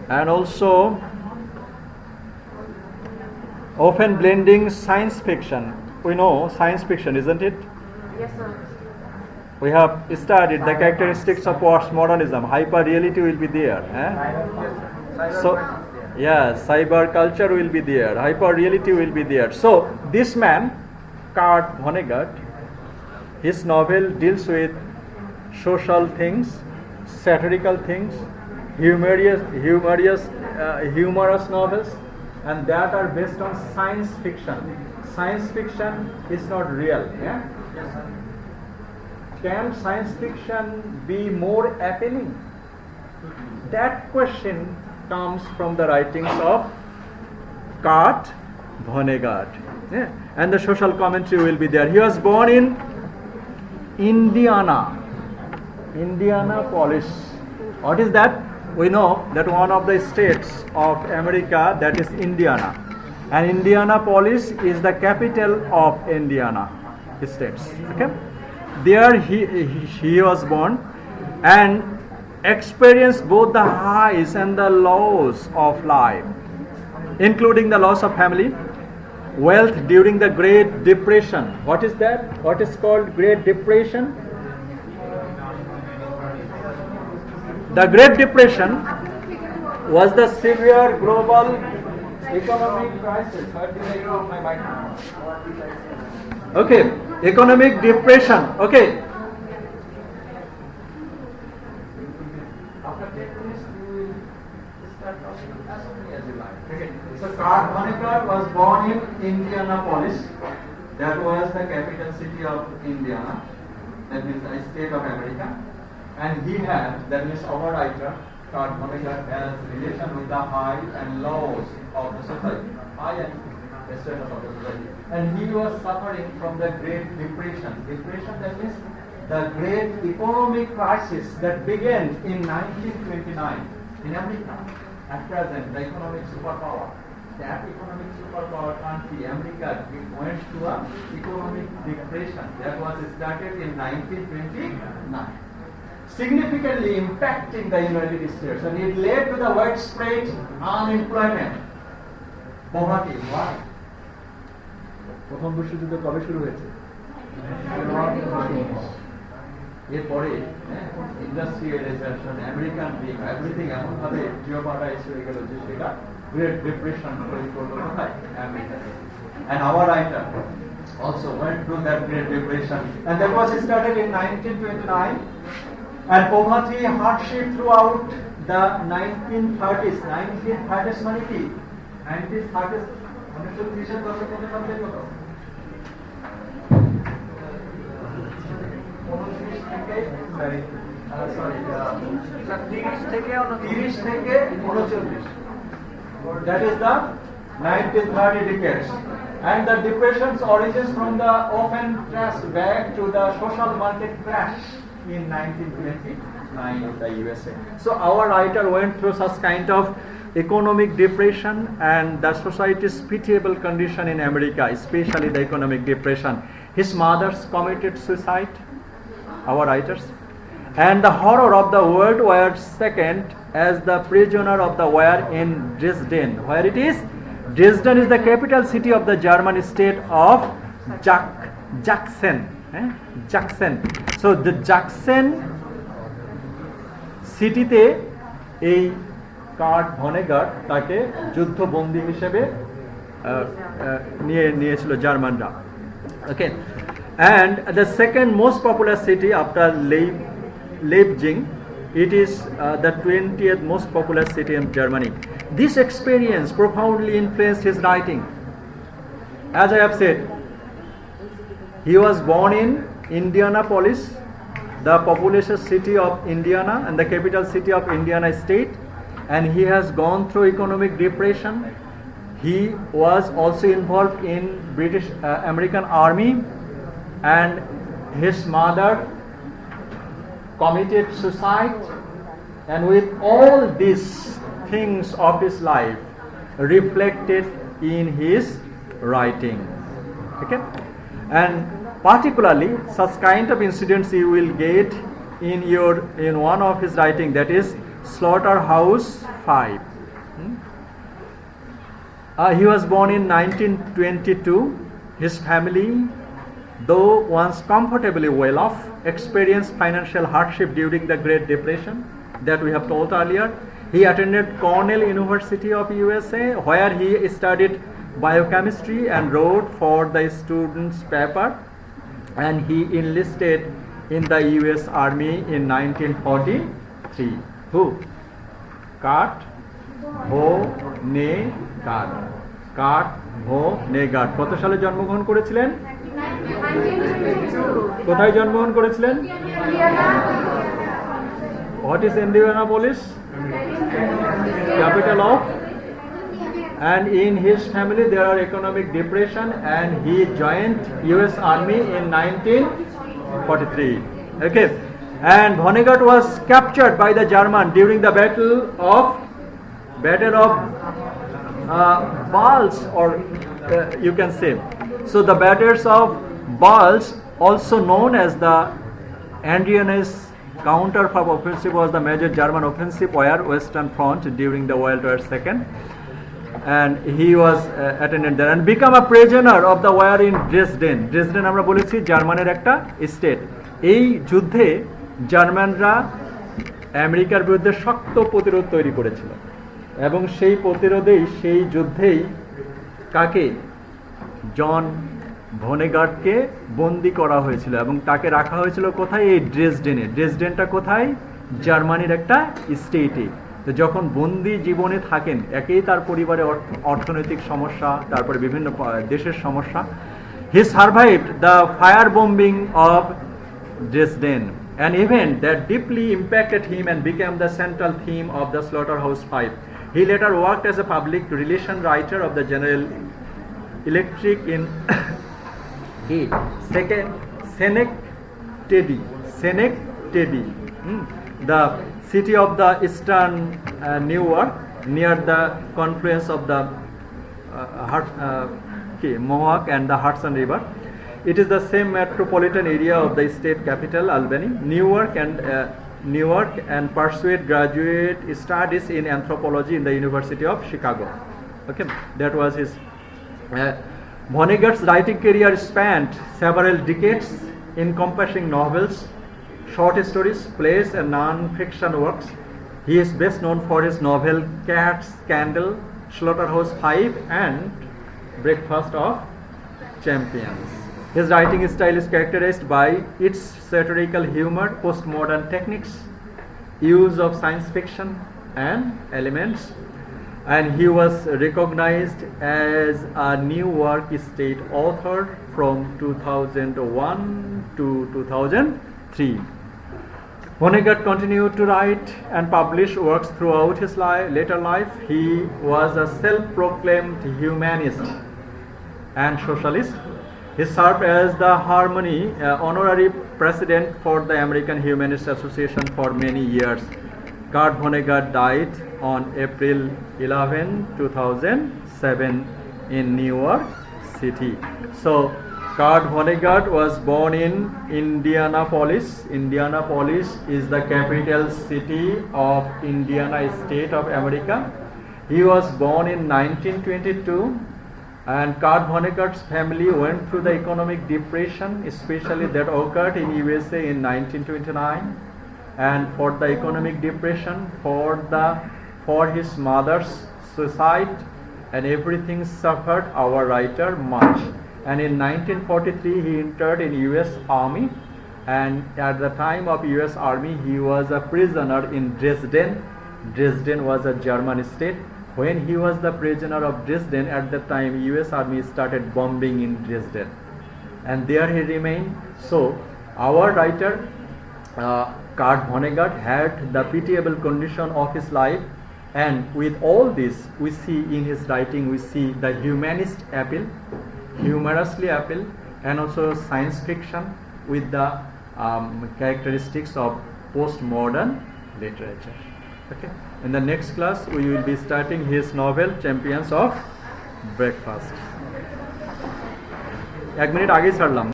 and also often blending science fiction. We know science fiction, isn't it? Yes, sir. We have studied the characteristics of postmodernism. Hyper reality will be there. So, yes, cyber culture will be there. Hyper reality will be there. So, this man, Kurt Vonnegut, his novel deals with social things, satirical things, humorous novels, and that are based on science fiction. Science fiction is not real. Yeah? Can science fiction be more appealing? That question comes from the writings of Kurt Vonnegut. Yeah? And the social commentary will be there. He was born in Indianapolis. What is that? We know that one of the states of America, that is Indiana. And Indianapolis is the capital of Indiana states. Okay? There he was born and experienced both the highs and the lows of life, including the loss of family, wealth during the Great Depression. What is that? What is called Great Depression? The Great Depression was the severe global economic crisis. Okay, economic depression. Okay. So Kurt Vonnegut was born in Indianapolis. That was the capital city of Indiana. That means the state of America. And he had, that means our writer, Kurt Vonnegut, has relation with the high and lows of the society. High and status of the society. And he was suffering from the Great Depression. Depression, that means the great economic crisis that began in 1929 in America. At present, the economic superpower. That economic superpower country, America, went to an economic depression that was started in 1929. Significantly impacting the United States, and it led to the widespread unemployment. Poverty. Why? প্রথম বিশ্বযুদ্ধ কবে শুরু হয়েছে? এরপরে industrialisation, American dream, everything এমন ভাবে জিওপার্টাইজ হয়ে গেল যে সেটা গ্রেট ডিপ্রেশন তৈরি করলো কোথায়? আমেরিকাতে। And our writer also went through that Great Depression, and that was started in 1929. And poverty, hardship throughout the 1930s. 1930s মানে কি? 1930s 1930 এর দশক কত সাল থেকে কত? 29 থেকে থেকে 39 That is the 1930 decades. And the depression's origins from the often traced back to the social market crash in 1929 in the USA. So our writer went through such kind of economic depression and the society's pitiable condition in America, especially the economic depression. His mother's committed suicide, our writers, and the horror of the World War II as the prisoner of the war in Dresden. Where it is? Dresden is the capital city of the German state of Jackson. Jackson. So the Jackson সিটিতে এই cart ভনেগাট তাকে যুদ্ধবন্দী হিসেবে নিয়েছিল জার্মানরা। ওকে, and the second most popular city after Leipzig, it is the 20th most popular city in Germany. This experience profoundly influenced his writing. As I have said, he was born in Indianapolis, the populous city of Indiana and the capital city of Indiana state, and he has gone through economic depression. He was also involved in British American Army, and his mother committed suicide, and with all these things of his life reflected in his writing. Okay, and particularly such kind of incidents you will get in one of his writing, that is Slaughterhouse 5. He was born in 1922. His family, though once comfortably well off, experienced financial hardship during the Great Depression that we have told earlier. He attended Cornell University of USA, where he studied biochemistry and wrote for the students' paper, and he enlisted in the US Army in 1943. Who? Vonnegut. কত সালে জন্মগ্রহণ করেছিলেন? কোথায় জন্মগ্রহণ করেছিলেন? What is Indianapolis? Capital of? And in his family there are economic depression, and he joined US Army in 1943. Okay. And Vonnegut was captured by the German during the Battle of Bulge, or you can say. So the battles of Bulge, also known as the Ardennes counter-offensive, was the major German offensive wire Western Front during the World War II. And he was attended there and become a prisoner of the war in Dresden. Dresden আমরা বলেছি জার্মানের একটা state. এই যুদ্ধে জার্মানরা আমেরিকার বিরুদ্ধে শক্ত প্রতিরোধ তৈরি করেছিল, এবং সেই প্রতিরোধেই, সেই যুদ্ধেই কাকে? জন ভনেগাটকে বন্দি করা হয়েছিল, এবং তাকে রাখা হয়েছিল কোথায়? এই ড্রেসডেনে। ড্রেসডেনটা কোথায়? জার্মানির একটা স্টেটে। তো যখন বন্দি জীবনে থাকেন, একেই তার পরিবারে অর্থনৈতিক সমস্যা, তারপরে বিভিন্ন দেশের সমস্যা। He survived the fire bombing of Dresden, an event that deeply impacted him and became the central theme of the Slaughterhouse Five. He later worked as a public relation writer of the General Electric in Schenectady, the city of the eastern Newark, near the confluence of the Mohawk and the Hudson River. It is the same metropolitan area of the state capital, Albany. Newark, and pursued graduate studies in anthropology in the University of Chicago. Okay, that was his. Vonnegut's writing career spanned several decades, encompassing novels, short stories, plays, and non-fiction works. He is best known for his novel Cat Scandal, Slaughterhouse Five, and Breakfast of Champions. His writing style is characterized by its satirical humor, postmodern techniques, use of science fiction and elements, and he was recognized as a Newark State author from 2001 to 2003. Vonnegut continued to write and publish works throughout his later life. He was a self-proclaimed humanist and socialist. He served as the honorary president for the American Humanist Association for many years. Kurt Vonnegut died on April 11, 2007 in New York City. So Kurt Vonnegut was born in Indianapolis. Indianapolis is the capital city of Indiana State of America. He was born in 1922. And Kurt Vonnegut's family went through the economic depression, especially that occurred in USA in 1929. And for the economic depression, for his mother's suicide, and everything suffered our writer much. And in 1943, he entered in US Army. And at the time of US Army, he was a prisoner in Dresden. Dresden was a German state. When he was the prisoner of Dresden, at that time US Army started bombing in Dresden, and there he remained. So our writer Kurt Vonnegut had the pitiable condition of his life, and with all this we see in his writing, we see the humanist appeal, humorously appeal, and also science fiction with the characteristics of postmodern literature. Okay. In the next class, we will be starting his novel Champions of Breakfast. 1 minute আগেই ছাড়লাম।